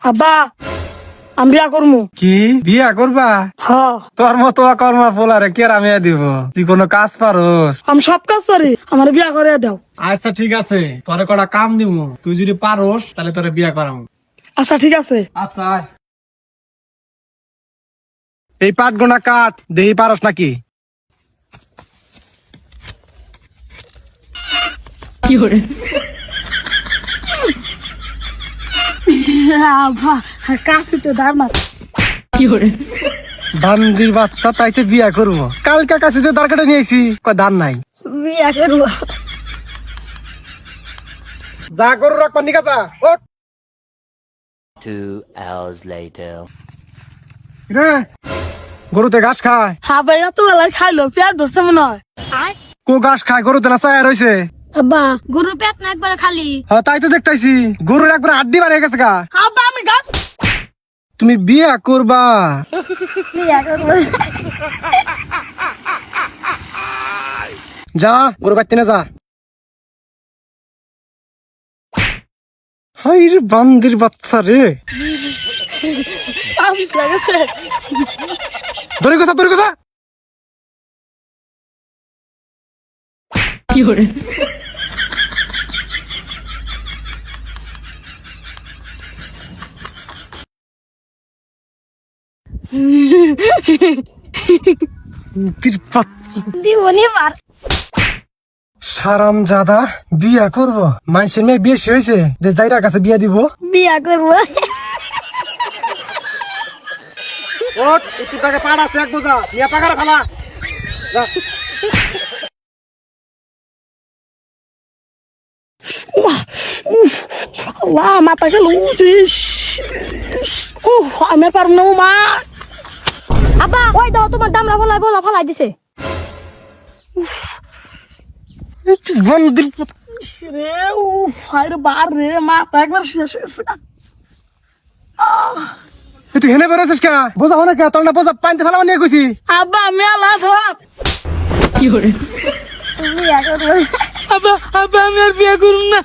আব্বা আমি বিয়া করবো। কি বিয়া করবা? হ তোর মতো কর্মা পোলারে কে রামিয়া দিব? তুই কোনো কাজ পারোস? আমি সব কাজ পারি, আমার বিয়া করে দাও। আচ্ছা ঠিক আছে, তোরে কটা কাম দিব, তুই যদি পারোস তাহলে তোরে বিয়া করাম। আচ্ছা ঠিক আছে। আচ্ছা এই পাট গোনা কাট, দেহি পারোস নাকি? আব্বা কাশিতে ধার মার। বান্দির বাচ্চা, তাইতে বিয়া করবো? কালকা কাছে দাঁড় কাটা নিয়েছি, কয় ধান নাই। বিয়া করবো। যা গরু রাখবা নিকাতা। 2 hours later. রে গরুতে ঘাস খায়? হ্যাঁ ভাই এত বেলায় খাইলো, পেট ধরছে মনে হয়। কো ঘাস খায়? গরুতে না চায়া রয়েছে। আব্বা গরুর পেট না একবারে খালি। হ্যাঁ তাই তো দেখতাইছি, গরুর একবার হাড্ডি বানিয়ে গেছে গা। আব্বা আমি গাছ তুমি বিয়া করবা? বিয়া করবো। যা গরু বাড়তে না যা। হাই রে বান্দির বাচ্চা রে, আবিস লাগেছে। ধরে কথা ধরে কথা। দিবনি মার। সারাম জাদা বিয়া করবো? মাইসের মেয়ে বেশি হয়েছে যে যাইরার কাছে বিয়া দিব। বিয়া করবো। ওট একটু টাকা পাড় আছে, এক বোঝা নিয়ে পাকারে ফেলা। মাথা গেল। আমি আর পারব না মা। আব্বা ওই দাও তোমার দামরা ফলাই বলা ফলাই দিছে। বান্দির রে ও ফাইর বার রে, মাথা একবার শেষ হয়েছে। তুই হেনে বেরোছিস কে? বোঝা হনে কে? তোর না বোঝা পানিতে ফেলা নিয়ে গেছি। আব্বা আমি আল্লাহ বিয়া করবো। আব্বা আব্বা আমি আর বিয়া করুন না।